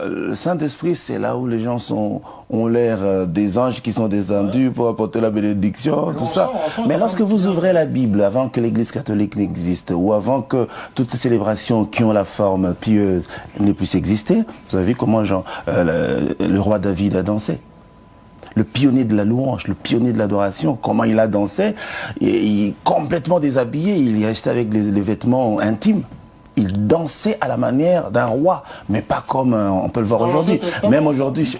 le Saint-Esprit, c'est là où les gens ont l'air des anges qui sont descendus pour apporter la bénédiction, tout ça. Mais lorsque vous ouvrez la Bible, avant que l'Église catholique n'existe, ou avant que toutes ces célébrations qui ont la forme pieuse ne puissent exister, vous avez vu comment le roi David a dansé. Le pionnier de la louange, le pionnier de l'adoration, comment il a dansé, il complètement déshabillé, il restait avec les vêtements intimes. Il dansait à la manière d'un roi, mais pas comme on peut le voir aujourd'hui. Même aujourd'hui,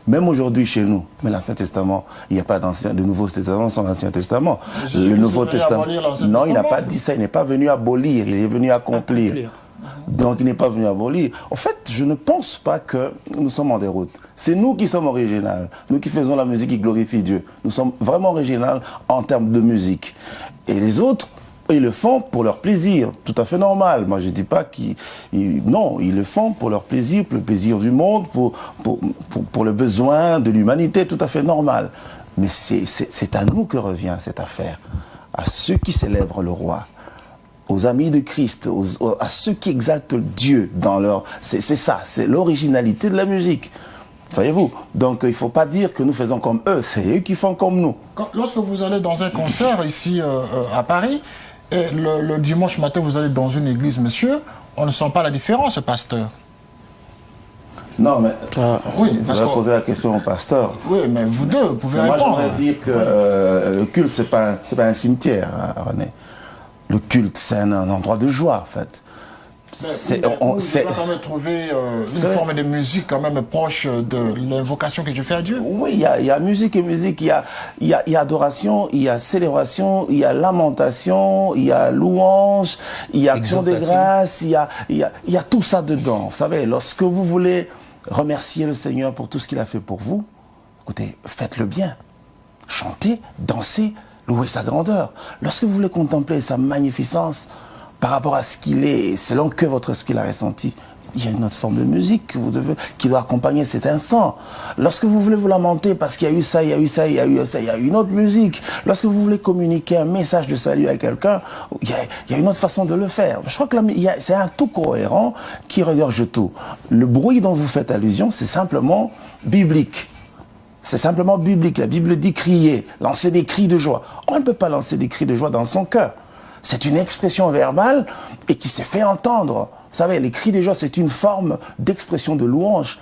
même aujourd'hui chez nous, mais l'Ancien Testament, il n'y a pas de Nouveau Testament sans l'Ancien Testament. Le Nouveau Testament, non, il n'a pas dit ça, il n'est pas venu abolir, il est venu accomplir. Donc il n'est pas venu abolir. En fait, je ne pense pas que nous sommes en déroute. C'est nous qui sommes originaux, nous qui faisons la musique qui glorifie Dieu. Nous sommes vraiment originaux en termes de musique. Et les autres, ils le font pour leur plaisir, tout à fait normal. Moi, je ne dis pas qu'ils... Non, ils le font pour leur plaisir, pour le plaisir du monde, pour le besoin de l'humanité, tout à fait normal. Mais c'est à nous que revient cette affaire, à ceux qui célèbrent le roi, aux amis de Christ, à ceux qui exaltent Dieu dans leur... C'est ça, c'est l'originalité de la musique. Voyez-vous? Donc il ne faut pas dire que nous faisons comme eux, c'est eux qui font comme nous. Lorsque vous allez dans un concert ici à Paris, et le dimanche matin vous allez dans une église, monsieur, on ne sent pas la différence, pasteur. Non, mais oui, vous allez poser la question au pasteur. Oui, mais vous deux, vous pouvez répondre. Moi, j'aimerais dire que le culte, ce n'est pas un cimetière, hein, René. Le culte, c'est un endroit de joie, en fait. On va quand même trouver une forme de musique quand même proche de l'invocation que je fais à Dieu. Oui, il y a musique et musique, il y a adoration, il y a célébration, il y a lamentation, il y a louange, il y a action de grâce, il y a tout ça dedans. Vous savez, lorsque vous voulez remercier le Seigneur pour tout ce qu'il a fait pour vous, écoutez, faites-le bien. Chantez, dansez, louez sa grandeur. Lorsque vous voulez contempler sa magnificence, par rapport à ce qu'il est, selon que votre esprit l'a ressenti, il y a une autre forme de musique qui doit accompagner cet instant. Lorsque vous voulez vous lamenter parce qu'il y a eu ça, il y a eu ça, il y a eu ça, il y a une autre musique. Lorsque vous voulez communiquer un message de salut à quelqu'un, il y a une autre façon de le faire. Je crois que c'est un tout cohérent qui regorge tout. Le bruit dont vous faites allusion, c'est simplement biblique. C'est simplement biblique. La Bible dit crier, lancer des cris de joie. On ne peut pas lancer des cris de joie dans son cœur. C'est une expression verbale et qui s'est fait entendre. Vous savez, les cris de joie, c'est une forme d'expression de louange.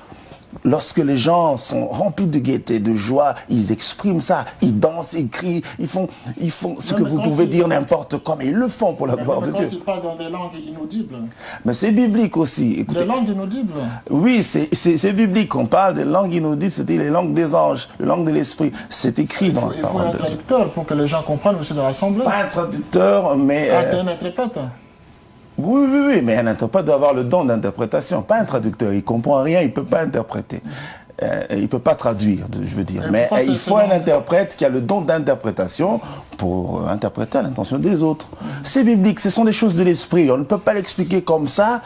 Lorsque les gens sont remplis de gaieté, de joie, ils expriment ça, ils dansent, ils crient, ils font ce que vous pouvez dire n'importe quoi, mais ils le font pour la gloire de Dieu. Quand ils parlent dans des langues inaudibles. Mais c'est biblique aussi. Écoutez, des langues inaudibles. Oui, c'est biblique. On parle des langues inaudibles, c'était les langues des anges, les langues de l'esprit. C'est écrit dans la parole de Dieu. Il faut un traducteur pour que les gens comprennent aussi de l'assemblée. Pas un traducteur, mais... un interprète. Oui, mais un interprète doit avoir le don d'interprétation, pas un traducteur. Il ne comprend rien, il ne peut pas interpréter. Il ne peut pas traduire, je veux dire. Mais il faut un interprète qui a le don d'interprétation pour interpréter à l'intention des autres. C'est biblique, ce sont des choses de l'esprit. On ne peut pas l'expliquer comme ça.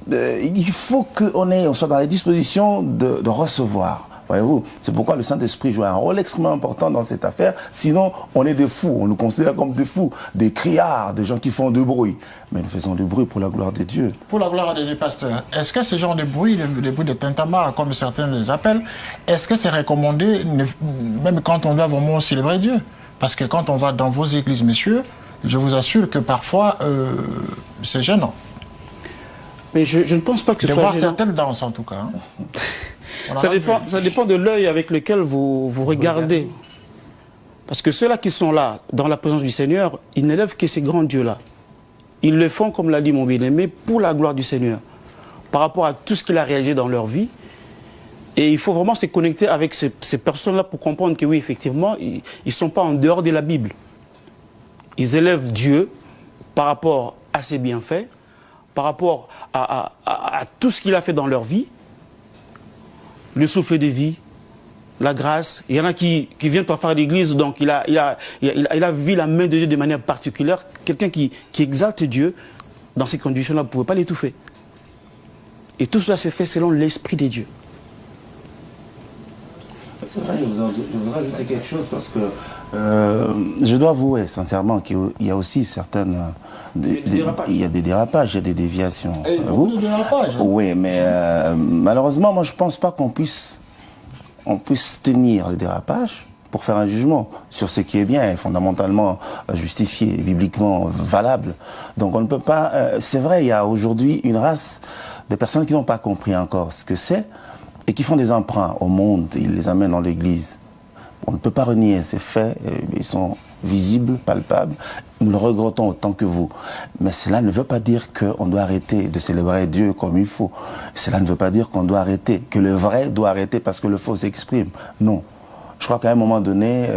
Il faut qu'on soit dans les dispositions de recevoir. Voyez-vous, c'est pourquoi le Saint-Esprit joue un rôle extrêmement important dans cette affaire. Sinon, on est des fous, on nous considère comme des fous, des criards, des gens qui font du bruit. Mais nous faisons du bruit pour la gloire de Dieu. Pour la gloire de Dieu, pasteur, est-ce que ce genre de bruit, le bruit de tintamarre, comme certains les appellent, est-ce que c'est recommandé, même quand on doit vraiment célébrer Dieu? Parce que quand on va dans vos églises, messieurs, je vous assure que parfois, c'est gênant. Mais je ne pense pas que ce soit gênant. De voir gênant. certaines danses, en tout cas. Hein. Ça dépend de l'œil avec lequel vous regardez. Parce que ceux-là qui sont là, dans la présence du Seigneur, ils n'élèvent que ces grands dieux-là. Ils le font, comme l'a dit mon bien-aimé, pour la gloire du Seigneur. Par rapport à tout ce qu'il a réalisé dans leur vie. Et il faut vraiment se connecter avec ces personnes-là pour comprendre que oui, effectivement, ils ne sont pas en dehors de la Bible. Ils élèvent Dieu par rapport à ses bienfaits, par rapport à tout ce qu'il a fait dans leur vie. Le souffle de vie, la grâce. Il y en a qui viennent parfois à l'église, donc il a vu la main de Dieu de manière particulière. Quelqu'un qui exalte Dieu, dans ces conditions-là, vous ne pouvez pas l'étouffer. Et tout cela s'est fait selon l'esprit de Dieu. C'est vrai, je vous rajouter quelque chose parce que je dois avouer sincèrement qu'il y a aussi certaines... il y a des dérapages, il y a des déviations. Et il y a beaucoup de dérapages. Oui, mais malheureusement, moi je ne pense pas qu'on puisse tenir les dérapages pour faire un jugement sur ce qui est bien, fondamentalement justifié, bibliquement valable. Donc on ne peut pas... c'est vrai, il y a aujourd'hui une race de personnes qui n'ont pas compris encore ce que c'est et qui font des emprunts au monde, ils les amènent dans l'église. On ne peut pas renier ces faits, ils sont visibles, palpables, nous le regrettons autant que vous. Mais cela ne veut pas dire qu'on doit arrêter de célébrer Dieu comme il faut. Cela ne veut pas dire qu'on doit arrêter, que le vrai doit arrêter parce que le faux s'exprime. Non. Je crois qu'à un moment donné,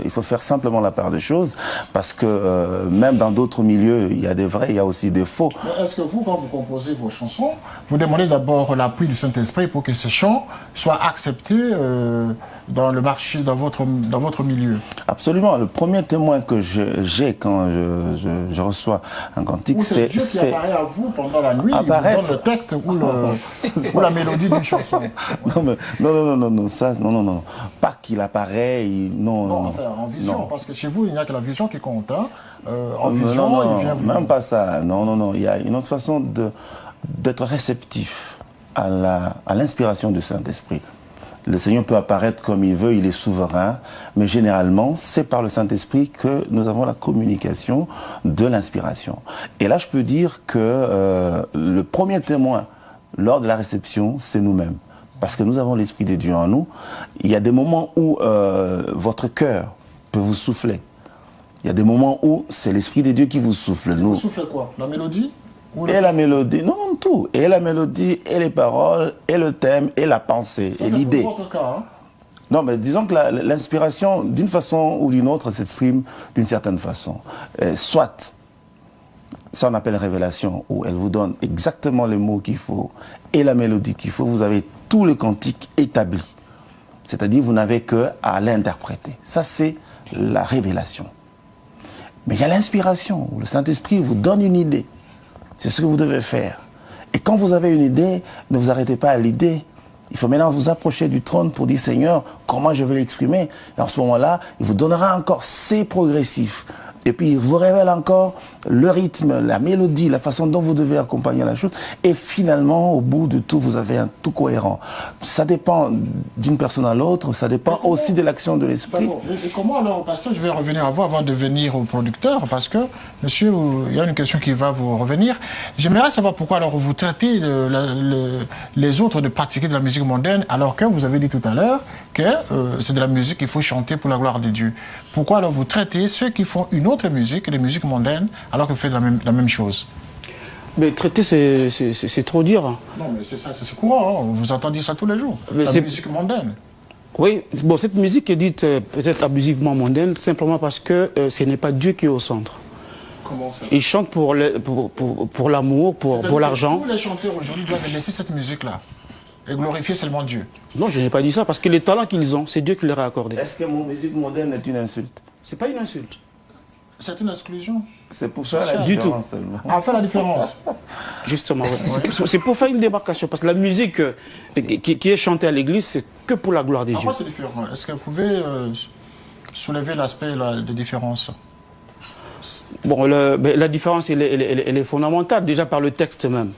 il faut faire simplement la part des choses, parce que même dans d'autres milieux, il y a des vrais, il y a aussi des faux. Est-ce que vous, quand vous composez vos chansons, vous demandez d'abord l'appui du Saint-Esprit pour que ces chants soient acceptés dans le marché, dans votre milieu? Absolument. Le premier témoin que j'ai quand je reçois un cantique, c'est Dieu qui apparaît à vous pendant la nuit, il vous donne le texte ou la mélodie d'une chanson. Non, ça, non. Pas qu'il apparaît, non. Enfin, en vision, non. Parce que chez vous, il n'y a que la vision qui compte. Hein. En vision, il vient vous... Même pas ça. Non. Il y a une autre façon d'être réceptif à l'inspiration du Saint-Esprit. Le Seigneur peut apparaître comme il veut, il est souverain, mais généralement, c'est par le Saint-Esprit que nous avons la communication de l'inspiration. Et là, je peux dire que le premier témoin lors de la réception, c'est nous-mêmes. Parce que nous avons l'Esprit de Dieu en nous. Il y a des moments où votre cœur peut vous souffler. Il y a des moments où c'est l'Esprit de Dieu qui vous souffle. Vous soufflez quoi? La mélodie? Et la mélodie, non, tout. Et la mélodie, et les paroles, et le thème, et la pensée, et l'idée. C'est votre cas, hein? Non, mais disons que l'inspiration, d'une façon ou d'une autre, s'exprime d'une certaine façon. Soit, ça on appelle révélation, où elle vous donne exactement les mots qu'il faut, et la mélodie qu'il faut, vous avez tout le cantique établi. C'est-à-dire, vous n'avez qu'à l'interpréter. Ça, c'est la révélation. Mais il y a l'inspiration, où le Saint-Esprit vous donne une idée. C'est ce que vous devez faire. Et quand vous avez une idée, ne vous arrêtez pas à l'idée. Il faut maintenant vous approcher du trône pour dire, Seigneur, comment je vais l'exprimer? Et en ce moment-là, il vous donnera encore ces progressifs. Et puis, il vous révèle encore le rythme, la mélodie, la façon dont vous devez accompagner la chose. Et finalement, au bout de tout, vous avez un tout cohérent. Ça dépend d'une personne à l'autre, ça dépend aussi de l'action de l'esprit. Et comment alors, pasteur, je vais revenir à vous avant de venir au producteur, parce que, monsieur, il y a une question qui va vous revenir. J'aimerais savoir pourquoi alors vous traitez les autres de pratiquer de la musique mondaine, alors que vous avez dit tout à l'heure que c'est de la musique qu'il faut chanter pour la gloire de Dieu. Pourquoi alors vous traitez ceux qui font une autre musique, les musiques mondaines, alors que vous faites la même chose? Mais traiter, c'est trop dire. Non, mais c'est ça, c'est courant, hein. Vous entendez ça tous les jours. Mais la musique mondaine. Oui, bon, cette musique est dite peut-être abusivement mondaine, simplement parce que ce n'est pas Dieu qui est au centre. Comment ça? Ils chantent pour l'amour, pour l'argent. Tous les chanteurs aujourd'hui doivent laisser cette musique-là et glorifier seulement Dieu. Non, je n'ai pas dit ça, parce que les talents qu'ils ont, c'est Dieu qui leur a accordé. Est-ce que mon musique mondaine est une insulte? C'est pas une insulte. C'est une exclusion. C'est pour ça la du tout. Ah, fait la différence. Justement, ouais. C'est pour faire une démarcation, parce que la musique qui est chantée à l'église, c'est que pour la gloire des dieux. Pourquoi c'est différent? Est-ce que vous pouvez soulever l'aspect de différence? Bon, la différence, elle est fondamentale, déjà par le texte même.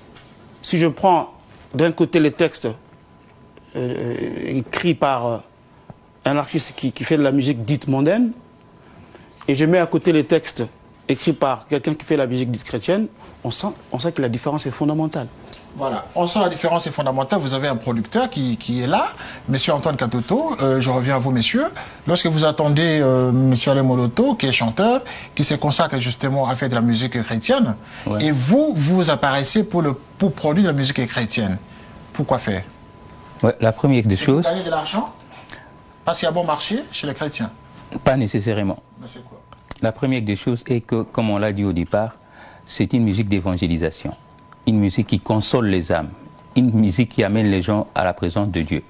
Si je prends d'un côté les textes écrits par un artiste qui fait de la musique dite mondaine, et je mets à côté les textes écrits par quelqu'un qui fait la musique dite chrétienne, on sent que la différence est fondamentale. Voilà, on sent la différence est fondamentale. Vous avez un producteur qui est là, monsieur Antoine Katoto. Je reviens à vous, messieurs. Lorsque vous attendez monsieur Alain Moloto, qui est chanteur, qui se consacre justement à faire de la musique chrétienne, ouais. Et vous apparaissez pour produire de la musique chrétienne. Pourquoi faire? Ouais, la première des choses... Gagner de l'argent? Parce qu'il y a bon marché chez les chrétiens? Pas nécessairement. Mais c'est quoi? La première des choses est que, comme on l'a dit au départ, c'est une musique d'évangélisation. Une musique qui console les âmes. Une musique qui amène les gens à la présence de Dieu.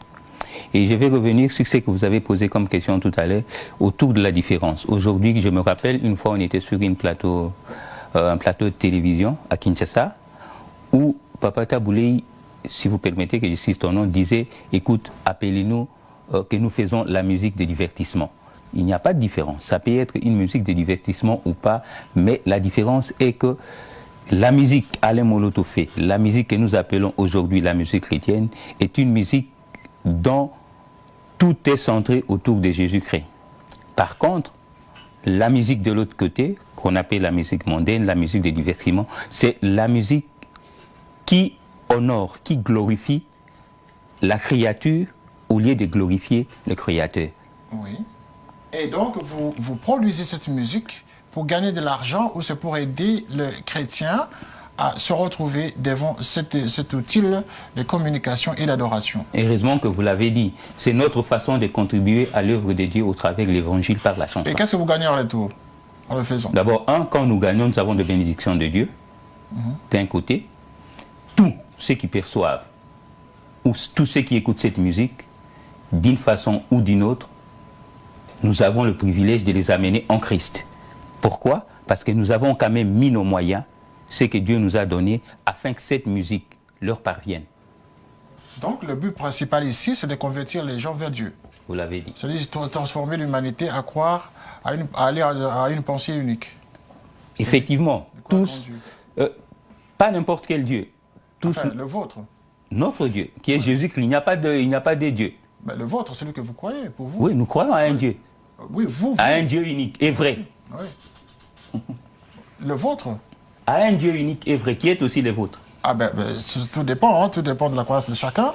Et je vais revenir sur ce que vous avez posé comme question tout à l'heure, autour de la différence. Aujourd'hui, je me rappelle, une fois on était sur un plateau de télévision à Kinshasa, où Papa Taboulé, si vous permettez que je cite ton nom, disait, écoute, appelez-nous que nous faisons la musique de divertissement. Il n'y a pas de différence. Ça peut être une musique de divertissement ou pas, mais la différence est que la musique Alain Moloto fait, la musique que nous appelons aujourd'hui la musique chrétienne, est une musique dont tout est centré autour de Jésus-Christ. Par contre, la musique de l'autre côté, qu'on appelle la musique mondaine, la musique de divertissement, c'est la musique qui honore, qui glorifie la créature au lieu de glorifier le Créateur. Oui. Et donc, vous produisez cette musique pour gagner de l'argent ou c'est pour aider le chrétien à se retrouver devant cet outil de communication et d'adoration. Heureusement que vous l'avez dit, c'est notre façon de contribuer à l'œuvre de Dieu au travers de l'évangile par la chanson. Et qu'est-ce que vous gagnez en retour en le faisant? D'abord, quand nous gagnons, nous avons des bénédictions de Dieu, d'un côté. Tous ceux qui perçoivent, ou tous ceux qui écoutent cette musique, d'une façon ou d'une autre, nous avons le privilège de les amener en Christ. Pourquoi? Parce que nous avons quand même mis nos moyens, ce que Dieu nous a donné, afin que cette musique leur parvienne. Donc le but principal ici, c'est de convertir les gens vers Dieu. Vous l'avez dit. C'est-à-dire transformer l'humanité à croire, à aller à une pensée unique. Effectivement, tous, pas n'importe quel Dieu. Tous, enfin, le vôtre. Notre Dieu, qui est Jésus-Christ. Il n'y a pas de Dieu. Mais le vôtre, celui que vous croyez, pour vous. Oui, nous croyons à un Dieu. Oui, vous. À un Dieu unique et vrai. Oui. Le vôtre. À un Dieu unique et vrai, qui est aussi le vôtre. Ah tout dépend, tout dépend de la croyance de chacun.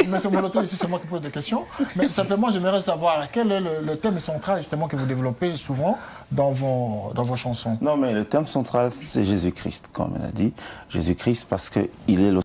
Mais c'est Moloto ici, c'est moi qui pose des questions. Mais simplement, j'aimerais savoir quel est le thème central justement que vous développez souvent dans vos chansons. Non, mais le thème central, c'est Jésus-Christ, comme on a dit. Jésus-Christ parce qu'il est le